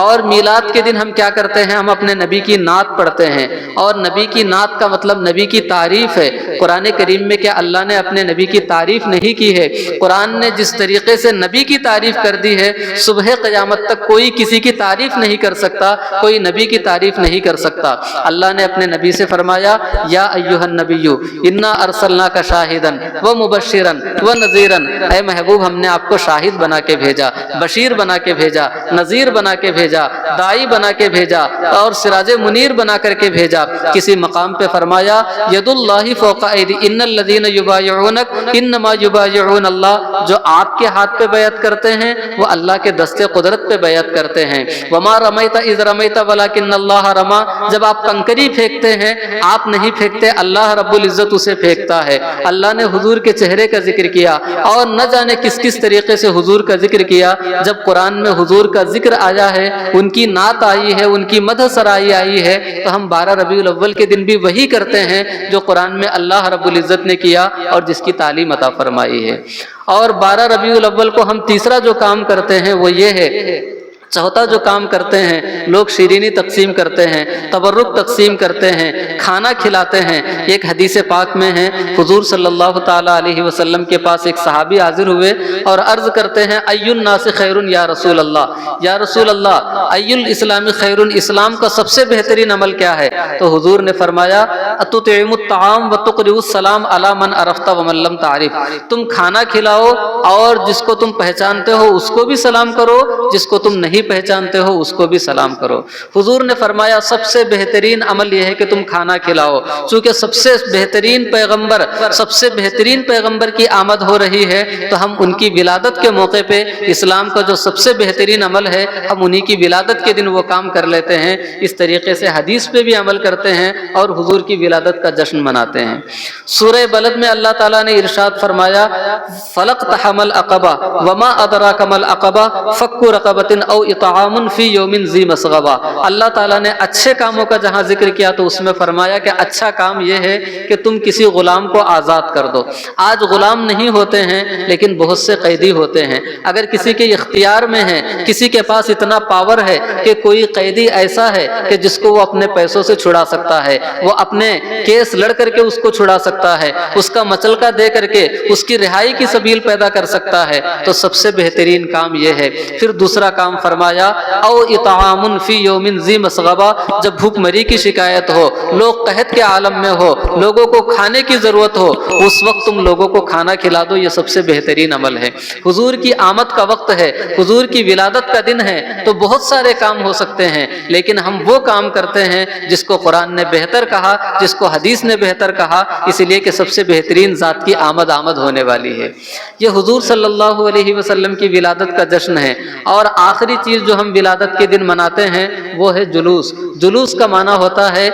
اور میلاد کے دن ہم کیا کرتے ہیں؟ ہم اپنے نبی کی نعت پڑھتے ہیں، اور نبی کی نعت کا مطلب نبی کی تعریف ہے۔ قرآن کریم میں کیا اللہ نے اپنے نبی کی تعریف نہیں کی ہے؟ قرآن نے جس طریقے سے نبی کی تعریف کر دی ہے، صبح قیامت تک کوئی کسی کی تعریف نہیں کر سکتا، کوئی نبی کی تعریف نہیں کر سکتا۔ اللہ نے اپنے نبی سے فرمایا یا ایھا النبی انا ارسلناک شاہدا ومبشرا ونذیرا، اے محبوب ہم نے آپ کو شاہد بنا کے بھیجا، بشیر بنا کے بھیجا، نذیر بنا کے بھیجا، داعی بنا کے بھیجا اور سراج منیر بنا کر کے بھیجا۔ کسی مقام پہ فرمایا ید اللہ فوق ایدی ان الذین یبایعونک انما یبایعون اللہ، جو آپ کے ہاتھ پہ بیعت کرتے ہیں وہ اللہ کے دست قدرت پہ بیعت کرتے ہیں۔ وما رمیت اذ رمیت ولکن اللہ رما، جب آپ کنکری پھینکتے ہیں آپ نہیں پھینکتے، اللہ رب العزت اسے پھینکتا ہے۔ اللہ نے حضور کے چہرے کا ذکر کیا اور نہ جانے کس کس طریقے سے حضور کا ذکر کیا۔ جب قرآن میں حضور کا ذکر آیا ہے، ان کی نعت آئی ہے، ان کی مدح سرائی آئی ہے، تو ہم 12 ربیع الاول کے دن بھی وہی کرتے ہیں جو قرآن میں اللہ رب العزت نے کیا اور جس کی تعلیم عطا فرمائی ہے۔ اور 12 ربیع الاول کو ہم تیسرا جو کام کرتے ہیں وہ یہ ہے، چوتھا جو کام کرتے ہیں، لوگ شیرینی تقسیم کرتے ہیں، تبرک تقسیم کرتے ہیں، کھانا کھلاتے ہیں۔ ایک حدیث پاک میں ہے حضور صلی اللہ تعالی علیہ وسلم کے پاس ایک صحابی حاضر ہوئے اور عرض کرتے ہیں ای الناس خیر یا رسول اللہ، یا رسول اللہ ای الاسلام خیر، اسلام کا سب سے بہترین عمل کیا ہے؟ تو حضور نے فرمایا اتطعم الطعام وتقرئ السلام علی من عرفت ومن لم تعرف، تم کھانا کھلاؤ اور جس کو تم پہچانتے ہو اس کو بھی سلام کرو، جس کو تم نہیں پہچانتے ہو اس کو بھی سلام کرو۔ حضور نے فرمایا سب سے بہترین عمل یہ ہے کہ تم کھانا کھلاؤ، چونکہ سب سے بہترین پیغمبر کی آمد ہو رہی ہے تو ہم ان کی ولادت کے موقع پہ اسلام کا جو سب سے بہترین عمل ہے ہم انہی کی ولادت کے دن وہ کام کر لیتے ہیں۔ اس طریقے سے حدیث پہ بھی عمل کرتے ہیں اور حضور کی ولادت کا جشن مناتے ہیں۔ سورہ بلد میں اللہ تعالیٰ نے ارشاد فرمایا فلقتحم العقبہ وما ادراک ما العقبہ فک رقبۃ او اطعام فی یوم ذی مسغبہ۔ اللہ تعالیٰ نے اچھے کاموں کا جہاں ذکر کیا تو اس میں فرمایا کہ اچھا کام یہ ہے کہ تم کسی غلام کو آزاد کر دو۔ آج غلام نہیں ہوتے ہیں لیکن بہت سے قیدی ہوتے ہیں۔ اگر کسی کے اختیار میں ہے، کسی کے پاس اتنا پاور ہے کہ کوئی قیدی ایسا ہے کہ جس کو وہ اپنے پیسوں سے چھڑا سکتا ہے، وہ اپنے کیس لڑ کر کے اس کو چھڑا سکتا ہے، اس کا مچلکا دے کر کے اس کی رہائی کی سبیل پیدا کر سکتا ہے، تو سب سے بہترین کام یہ ہے۔ پھر دوسرا کام فرمایا او اطعام فی یوم ذی مسغبہ، جب بھوک مری کی شکایت ہو، لوگ قحط کے عالم میں ہو، لوگوں کو کھانے کی ضرورت ہو، اس وقت تم لوگوں کو کھانا کھلا دو، یہ سب سے بہترین عمل ہے۔ حضور کی آمد کا وقت ہے، حضور کی ولادت کا دن ہے تو بہت سارے کام ہو سکتے ہیں، لیکن ہم وہ کام کرتے ہیں جس کو قرآن نے بہتر کہا، جس کو حدیث نے بہتر کہا، اس لیے کہ سب سے بہترین ذات کی آمد ہونے والی ہے۔ یہ حضور صلی اللہ علیہ وسلم کی ولادت کا جشن ہے۔ اور آخری چیز چیز جو ہم ولادت کے دن مناتے ہیں وہ ہے جلوس۔ جلوس کا معنی ہوتا ہے،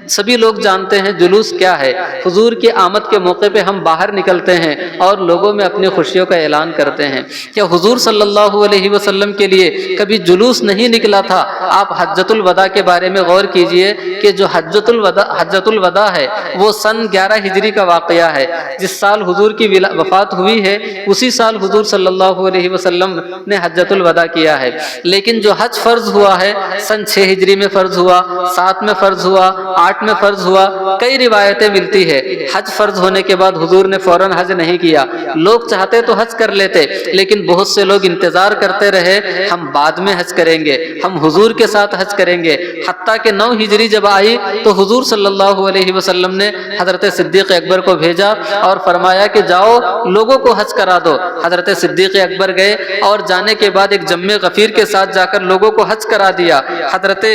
سبھی لوگ جانتے ہیں جلوس کیا ہے۔ حضور کی آمد کے موقع پہ ہم باہر نکلتے ہیں اور لوگوں میں اپنی خوشیوں کا اعلان کرتے ہیں۔ کیا حضور صلی اللہ علیہ وسلم کے لیے کبھی جلوس نہیں نکلا تھا؟ آپ حجۃ الوداع کے بارے میں غور کیجئے کہ جو حجۃ الوداع ہے وہ سن 11 ہجری کا واقعہ ہے۔ جس سال حضور کی وفات ہوئی ہے اسی سال حضور صلی اللہ علیہ وسلم نے حجۃ الوداع کیا ہے۔ لیکن جو حج فرض ہوا ہے سن 6 ہجری میں فرض ہوا، 7 میں فرض ہوا، 8 میں فرض ہوا۔ کئی روایتیں ملتی ہے حج فرض ہونے کے بعد حضور نے فوراً حج نہیں کیا۔ لوگ چاہتے تو حج کر لیتے، لیکن بہت سے لوگ انتظار کرتے رہے، ہم بعد میں حج کریں گے، ہم حضور کے ساتھ حج کریں گے۔ حتیٰ کہ 9 ہجری جب آئی تو حضور صلی اللہ علیہ وسلم نے حضرت صدیق اکبر کو بھیجا اور فرمایا کہ جاؤ لوگوں کو حج کرا دو۔ حضرت صدیق اکبر گئے اور جانے کے بعد ایک جم غفیر کے ساتھ جا کر لوگوں کو حج کرا دیا۔ حضرت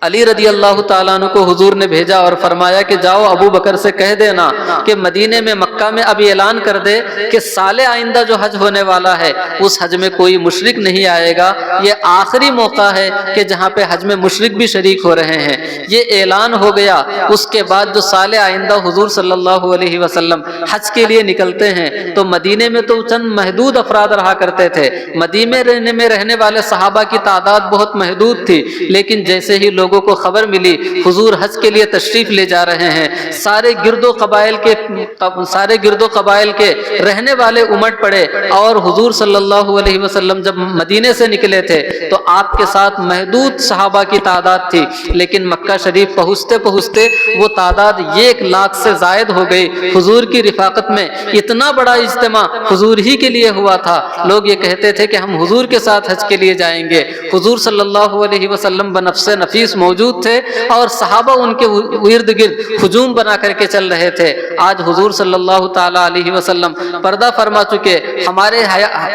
علی رضی اللہ تعالیٰ عنہ کو حضور نے بھیجا اور فرمایا کہ جاؤ ابو بکر سے کہہ دینا کہ مدینے میں مکہ میں ابھی اعلان کر دے کہ سال آئندہ جو حج ہونے والا ہے اس حج میں کوئی مشرک نہیں آئے گا، یہ آخری موقع ہے کہ جہاں پہ حج میں مشرک بھی شریک ہو رہے ہیں۔ یہ اعلان ہو گیا۔ اس کے بعد جو سال آئندہ حضور صلی اللہ علیہ وسلم حج کے لیے نکلتے ہیں تو مدینے میں تو چند محدود افراد رہا کرتے تھے، مدینے میں رہنے والے صحابہ کی تعداد بہت محدود تھی، لیکن جیسے ہی لوگوں کو خبر ملی حضور حج کے لیے تشریف لے جا رہے ہیں، سارے گرد و قبائل کے رہنے والے امٹ پڑے اور حضور صلی اللہ علیہ وسلم جب مدینے سے نکلے تھے تو آپ کے ساتھ محدود صحابہ کی تعداد تھی، لیکن مکہ شریف پہنچتے وہ تعداد 1 لاکھ سے زائد ہو گئی۔ حضور کی رفاقت میں اتنا بڑا اجتماع حضور ہی کے لیے ہوا تھا۔ لوگ یہ کہتے تھے کہ ہم حضور کے ساتھ حج کے لیے جائیں گے۔ حضور صلی اللہ علیہ وسلم بنفس نفیس موجود تھے اور صحابہ ان کے ارد گرد ہجوم بنا کر کے چل رہے تھے۔ آج حضور صلی اللہ تعالیٰ علیہ وسلم پردہ فرما چکے، ہمارے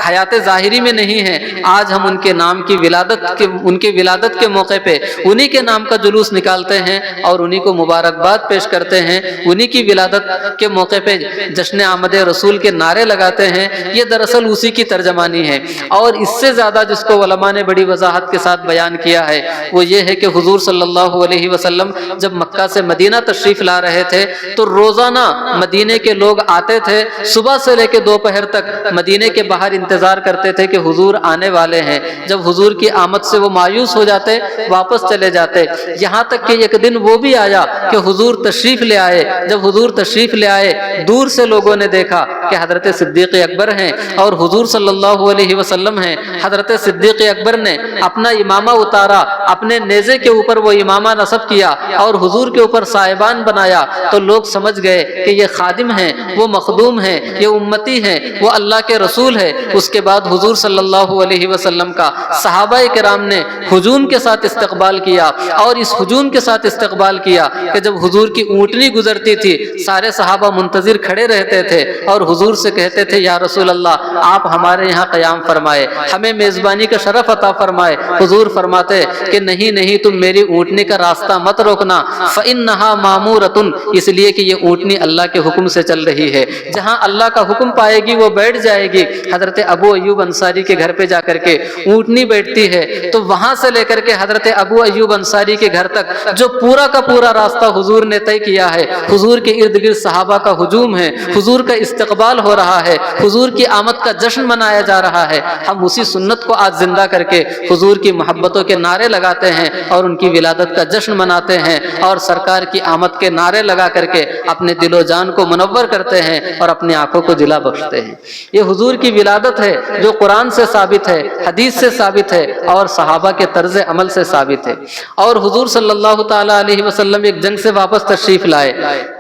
حیات ظاہری میں نہیں ہیں۔ آج ہم ان کے نام کی ولادت کے موقع پہ انہی کے نام کا جلوس نکالتے ہیں اور انہی کو مبارکباد پیش کرتے ہیں، انہی کی ولادت کے موقع پہ جشن آمد رسول کے نعرے لگاتے ہیں۔ یہ دراصل اسی کی ترجمانی ہے، اور اس سے زیادہ جس کو علماء نے بڑی وضاحت کے ساتھ بیان کیا ہے وہ یہ ہے کہ حضور صلی اللہ علیہ وسلم جب مکہ سے مدینہ تشریف لا رہے تھے تو روزانہ مدینے کے لوگ آتے تھے، صبح سے لے کے دوپہر تک مدینے کے باہر انتظار کرتے تھے کہ حضور آنے والے ہیں۔ جب حضور کی آمد سے وہ مایوس ہو جاتے واپس چلے جاتے، یہاں تک کہ ایک دن وہ بھی آیا کہ حضور تشریف لے آئے۔ جب حضور تشریف لے آئے دور سے لوگوں نے دیکھا کہ حضرت صدیق اکبر ہیں اور حضور صلی اللہ علیہ وسلم ہیں۔ حضرت صدیق اکبر نے اپنا امامہ اتارا، اپنے نیزے کے اوپر وہ امامہ نصب کیا اور حضور کے اوپر صاحبان بنایا، تو لوگ سمجھ گئے کہ یہ خادم ہیں، وہ مخدوم ہیں، یہ امتی ہیں، وہ اللہ کے رسول ہے۔ اس کے بعد حضور صلی اللہ علیہ وسلم کا صحابہ کرام نے ہجوم کے ساتھ استقبال کیا، اور اس ہجوم کے ساتھ استقبال کیا کہ جب حضور کی اونٹنی گزرتی تھی سارے صحابہ منتظر کھڑے رہتے تھے اور حضور سے کہتے تھے یا رسول اللہ آپ ہمارے یہاں قیام فرمائے، ہمیں میزبانی کا شرف عطا فرمائے۔ حضور فرماتے کہ نہیں تم میری اونٹنی کا راستہ مت روکنا، فإنها مامورۃ، اس لیے کہ یہ اونٹنی اللہ کے حکم سے چل رہی ہے، جہاں اللہ کا حکم پائے گی وہ بیٹھ جائے گی۔ حضرت ابو ایوب انصاری کے گھر پہ جا کر کے اونٹنی بیٹھتی ہے تو وہاں سے لے کر کے حضرت ابو ایوب انصاری کے گھر تک جو پورا کا پورا راستہ حضور نے طے کیا ہے، حضور کے ارد گرد صحابہ کا ہجوم ہے، حضور کا استقبال ہو رہا ہے، حضور کی آمد کا جشن منایا جا رہا ہے۔ ہم اسی سنت کو آج زندہ کر کے حضور کی محبتوں کے نعرے لگاتے ہیں اور ان کی ولادت کا جشن مناتے ہیں، اور سرکار کی آمد کے نعرے لگا کر کے اپنے دل و جان کو منور کرتے ہیں اور اپنی آنکھوں کو جلا بخشتے ہیں۔ یہ حضور کی ولادت ہے جو قرآن سے ثابت ہے، حدیث سے ثابت ہے اور صحابہ کے طرز عمل سے ثابت ہے۔ اور حضور صلی اللہ تعالیٰ علیہ وسلم ایک جنگ سے واپس تشریف لائے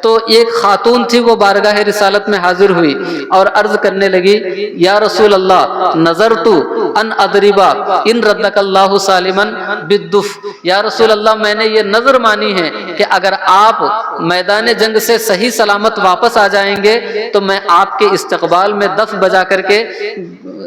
تو ایک خاتون تھی، وہ بارگاہ رسالت میں حاضر ہوئی اور عرض کرنے لگی یا رسول اللہ نظرت ان اضربا ان ردک اللہ سالما بالدف، یا رسول اللہ میں نے یہ نظر مانی ہے کہ اگر آپ میدان جنگ سے صحیح سلامت واپس آ جائیں گے تو میں آپ کے استقبال میں دف بجا کر کے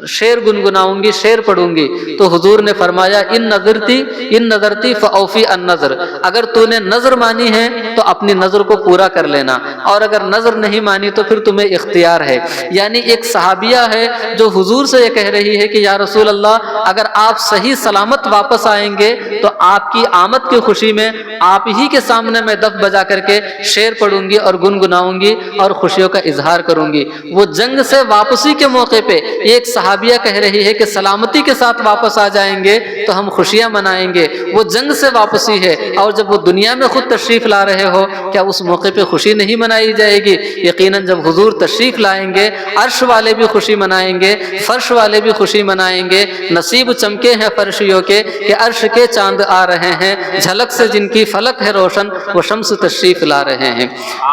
شعر گنگناؤں گی، شعر پڑھوں گی، تو حضور نے فرمایا ان نظرتی فاوفی النظر، اگر تو نے نظر مانی ہے تو اپنی نظر کو پورا کر لینا، اور اگر نظر نہیں مانی تو پھر تمہیں اختیار ہے۔ یعنی ایک صحابیہ ہے جو حضور سے یہ کہہ رہی ہے کہ یا رسول اللہ اگر آپ صحیح سلامت واپس آئیں گے تو آپ کی آمد کی خوشی میں آپ ہی کے سامنے میں دف بجا کر کے شعر پڑھوں گی اور گنگناؤں گی اور خوشیوں کا اظہار کروں گی۔ وہ جنگ سے واپسی کے موقع پہ ایک صحابیہ کہہ رہی ہے کہ سلامتی کے ساتھ واپس آ جائیں گے تو ہم خوشیاں منائیں گے، وہ جنگ سے واپسی ہے، اور جب وہ دنیا میں خود تشریف لا رہے ہو کیا اس موقع پہ خوشی نہیں منائی جائے گی؟ یقیناً جب حضور تشریف لائیں گے عرش والے بھی خوشی منائیں گے، فرش والے بھی خوشی منائیں گے۔ نصیب چمکے ہیں فرشیوں کے کہ عرش کے چاند آ رہے ہیں، جھلک سے جن کی فلک ہے روشن وہ شمس تشریف لا رہے ہیں۔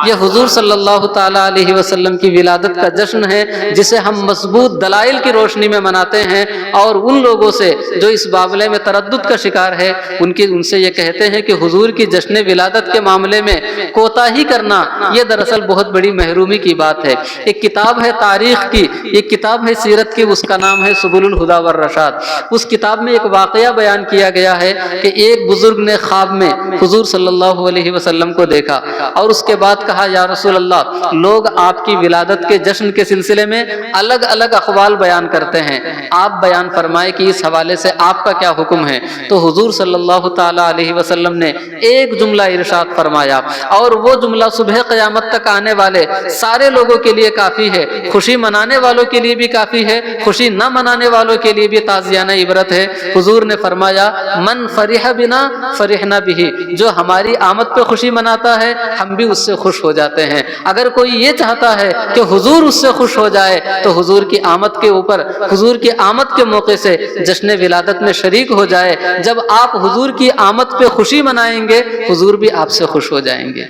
یہ حضور صلی اللہ تعالیٰ علیہ وسلم کی ولادت کا جشن ہے جسے ہم مضبوط دلائل کی روشنی میں مناتے ہیں، اور ان لوگوں سے جو اس معاملے میں تردد کا شکار ہے ان سے یہ کہتے ہیں کہ حضور کی جشن ولادت کے معاملے میں کوتاہی کرنا یہ دراصل بہت بڑی محرومی کی بات ہے۔ ایک کتاب ہے تاریخ کی، ایک کتاب ہے سیرت کی، اس کا نام ہے سبل الہدی والرشاد۔ اس کتاب میں ایک واقعہ بیان کیا گیا ہے کہ ایک بزرگ نے خواب میں حضور صلی اللہ علیہ وسلم کو دیکھا اور اس کے بعد کہا یا رسول اللہ لوگ آپ کی ولادت کے جشن کے سلسلے میں الگ الگ اقوال بیان کرتے ہیں، آپ بیان فرمائے کہ اس حوالے سے آپ کا کیا حکم ہے؟ تو حضور صلی اللہ تعالیٰ علیہ وسلم نے ایک جملہ ارشاد فرمایا، اور وہ جملہ صبح قیامت تک آنے والے سارے لوگوں کے لیے کافی ہے، خوشی منانے والوں کے لیے بھی کافی ہے، خوشی نہ منانے والوں کے لیے بھی تازیانہ عبرت ہے۔ حضور نے فرمایا من فرح بنا فرحنا بہ، جو ہماری آمد پہ خوشی مناتا ہے ہم بھی اس سے خوش ہو جاتے ہیں۔ اگر کوئی یہ چاہتا ہے کہ حضور اس سے خوش ہو جائے تو حضور کی آمد کے اوپر، حضور کی آمد کے موقع سے جشن ولادت میں شریک ہو جائے۔ جب آپ حضور کی آمد پہ خوشی منائیں گے حضور بھی آپ سے خوش ہو جائیں گے۔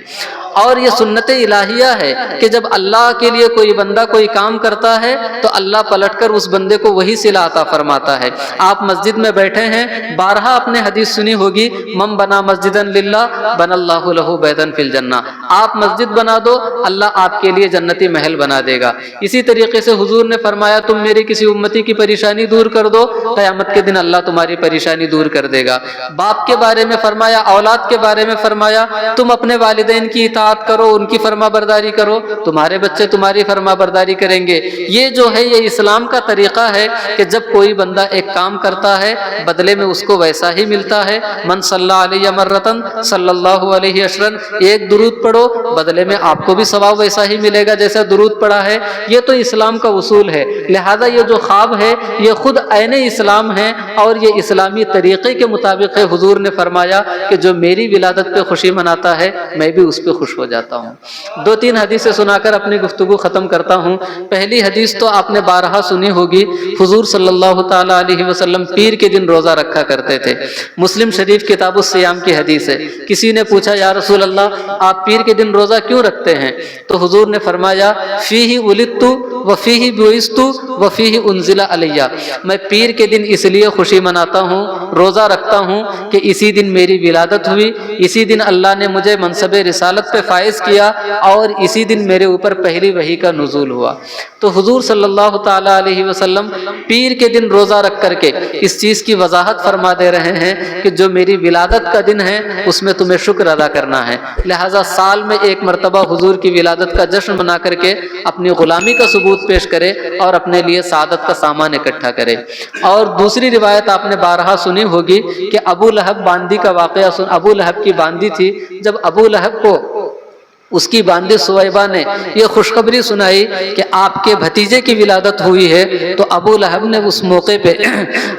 اور یہ سنت الہیہ ہے کہ جب اللہ کے لیے کوئی بندہ کوئی کام کرتا ہے تو اللہ پلٹ کر اس بندے کو وہی صلہ عطا فرماتا ہے۔ آپ مسجد میں بیٹھے ہیں، بارہا اپنے حدیث سنی ہوگی من بنا مسجدا للہ بنا اللہ لہ بیتا فی الجنہ، آپ مسجد بنا دو اللہ آپ کے لیے جنتی محل بنا دے گا۔ اسی طریقے سے حضور نے فرمایا تم میری کسی امتی کی پریشانی دور کر دو، قیامت کے دن اللہ تمہاری پریشانی دور کر دے گا۔ باپ کے بارے میں فرمایا، اولاد کے بارے میں فرمایا تم اپنے والدین کی اطاعت کرو، ان کی فرما برداری کرو، تمہارے بچے تمہاری فرما برداری کریں گے۔ یہ جو ہے یہ اسلام کا طریقہ ہے کہ جب کوئی بندہ ایک کام کرتا ہے بدلے میں اس کو ویسا ہی ملتا ہے۔ من صلی علیہ مرتن صلی اللہ علیہ عشرن، ایک درود پڑھو بدلے میں آپ کو بھی ثواب ویسا ہی ملے گا جیسا درود پڑھا ہے۔ یہ تو اسلام کا اصول ہے۔ لہذا یہ جو خواب ہے یہ خود عین اسلام ہے اور یہ اسلامی طریقے کے مطابق ہے۔ حضور نے فرمایا کہ جو میری ولادت پہ خوشی مناتا ہے میں بھی اس پہ خوش ہو جاتا ہوں۔ دو تین حدیثیں سنا کر اپنی گفتگو ختم کرتا ہوں۔ پہلی حدیث تو آپ نے بارہا سنی ہوگی، حضور صلی اللہ تعالیٰ علیہ وسلم پیر کے دن روزہ رکھا کرتے تھے۔ مسلم شریف کتاب الصیام کی حدیث ہے۔ کسی نے پوچھا یا رسول اللہ آپ پیر کے دن روزہ کیوں رکھتے ہیں؟ تو حضور نے فرمایا فیہ ولدت وفیہ بعثت وفیہ انزل علیہ، میں پیر کے دن اس لیے خوشی مناتا ہوں، روزہ رکھتا ہوں کہ اسی دن میری ولادت ہوئی، اسی دن اللہ نے مجھے منصب رسالت پہ فائز کیا اور اسی دن میرے اوپر پہلی وحی کا نزول ہوا۔ تو حضور صلی اللہ تعالیٰ علیہ وسلم پیر کے دن روزہ رکھ کر کے اس چیز کی وضاحت فرما دے رہے ہیں کہ جو میری ولادت کا دن ہے اس میں تمہیں شکر ادا کرنا ہے، لہٰذا سال میں ایک مرتبہ حضور کی ولادت کا جشن منا کر کے اپنی غلامی کا ثبوت پیش کرے اور اپنے لیے سعادت کا سامان اکٹھا کرے۔ اور دوسری روایت آپ نے بارہا سنی ہوگی کہ ابو لہب باندی کا واقعہ ابو لہب کی باندی تھی، جب ابو لہب کو اس کی باندی سویبہ نے یہ خوشخبری سنائی کہ آپ کے بھتیجے کی ولادت ہوئی ہے تو ابو لہب نے اس موقع پہ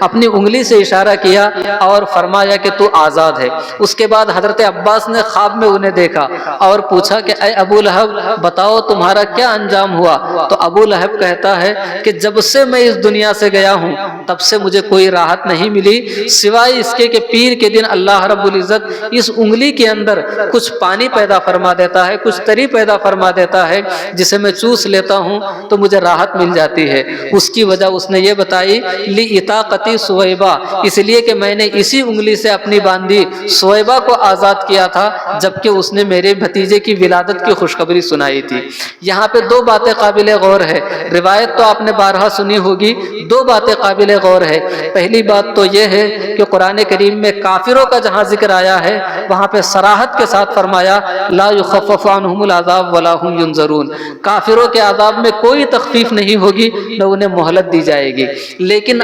اپنی انگلی سے اشارہ کیا اور فرمایا کہ تو آزاد ہے۔ اس کے بعد حضرت عباس نے خواب میں انہیں دیکھا اور پوچھا کہ اے ابو لہب بتاؤ تمہارا کیا انجام ہوا؟ تو ابو لہب کہتا ہے کہ جب سے میں اس دنیا سے گیا ہوں تب سے مجھے کوئی راحت نہیں ملی سوائے اس کے کہ پیر کے دن اللہ رب العزت اس انگلی کے اندر کچھ پانی پیدا فرما دیتا ہے، کچھ تری پیدا فرما دیتا ہے جسے میں چوس لیتا ہوں تو مجھے راحت مل جاتی ہے۔ اس کی وجہ اس نے یہ بتائی لِإِطَاقَتِ سویبہ، اس لیے کہ میں نے اسی انگلی سے اپنی باندھی سویبہ کو آزاد کیا تھا جبکہ اس نے میرے بھتیجے کی ولادت کی خوشخبری سنائی تھی۔ یہاں پہ دو باتیں قابل غور ہے، روایت تو آپ نے بارہا سنی ہوگی، دو باتیں قابل غور ہے۔ پہلی بات تو یہ ہے کہ قرآن کریم میں کافروں کا جہاں ذکر آیا ہے وہاں پہ صراحت کے ساتھ فرمایا لا یخفف عنہم العذاب ولا هم ینظرون، کافروں کے عذاب میں کوئی تخفیف نہیں ہوگی نہ انہیں مہلت دی جائے گی۔ لیکن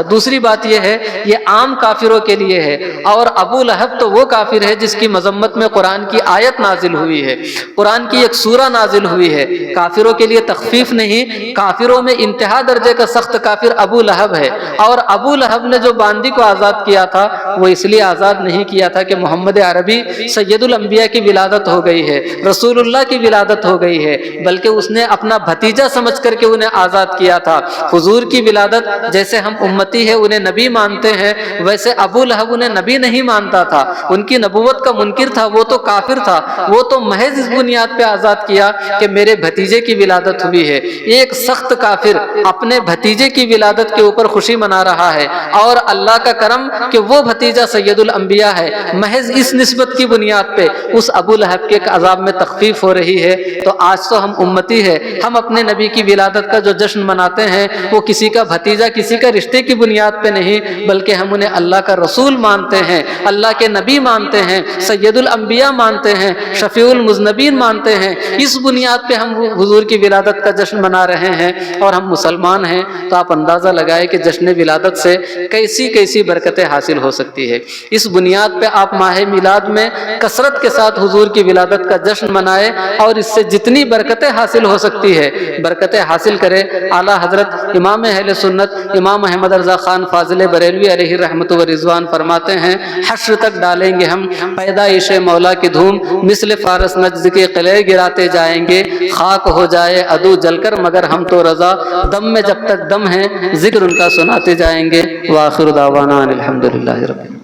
دوسری بات یہ ہے یہ عام کافروں کے لیے ہے، اور ابو لہب تو وہ کافر ہے جس کی مذمت میں قرآن کی آیت نازل ہوئی ہے، قرآن کی ایک سورہ نازل ہوئی ہے۔ کافروں کے لیے تخفیف نہیں، کافروں میں انتہا درجے کا سخت کافر ابو لہب ہے، اور ابو لہب نے جو باندی کو آزاد کیا تھا وہ اس لیے آزاد نہیں کیا تھا کہ محمد عربی سید الانبیاء کی ولادت ہو گئی ہے، رسول اللہ کی ولادت ہو گئی ہے، بلکہ اس نے اپنا بھتیجا سمجھ کر کے انہیں آزاد کیا تھا۔ حضور کی ولادت جیسے ہم امتی ہے انہیں نبی مانتے ہیں، ویسے ابو لہب انہیں نبی نہیں مانتا تھا، ان کی نبوت کا منکر تھا، وہ تو کافر تھا، وہ تو محض اس بنیاد پہ آزاد کیا کہ میرے بھتیجے کی ولادت ہوئی ہے۔ ایک سخت کافر اپنے بھتیجے کی ولادت کے اوپر خوشی منا رہا ہے، اور اللہ کا کرم کہ وہ بھتیجا سید الانبیاء ہے، محض اس نسبت کی بنیاد پہ اس ابو لہب کے عذاب میں تخفیف ہو رہی ہے۔ تو آج تو ہم امتی ہے، ہم اپنے نبی کی ولادت کا جو جشن مناتے ہیں وہ کسی کا بھتیجا کسی کا رشتے کی بنیاد پہ نہیں، بلکہ ہم انہیں اللہ کا رسول مانتے ہیں، اللہ کے نبی مانتے ہیں، سید الانبیاء مانتے ہیں، شفیع المذنبین مانتے ہیں۔ اس بنیاد پہ ہم حضور کی ولادت کا جشن منا رہے ہیں اور ہم مسلمان ہیں۔ تو آپ اندازہ لگائیں کہ جشن ولادت سے کیسی کیسی برکتیں حاصل ہو سکتی ہے۔ اس بنیاد پہ آپ ماہ میلاد میں کثرت کے ساتھ حضور کی ولادت کا جشن منائے، اور اس سے جتنی برکتیں حاصل ہو سکتی ہے برکتیں حاصل کرے۔ اعلیٰ حضرت امام اہل سنت امام احمد رضا خان فاضل بریلوی علیہ رحمت و رضوان فرماتے ہیں حشر تک ڈالیں گے ہم پیدائش مولا کی دھوم، مثل فارس نجد کے قلعے گراتے جائیں گے، خاک ہو جائے عدو جل کر مگر ہم تو رضا، دم میں جب تک دم ہے ذکر ان کا سناتے جائیں گے۔ وآخر دعوانا الحمدللہ رب العالمین۔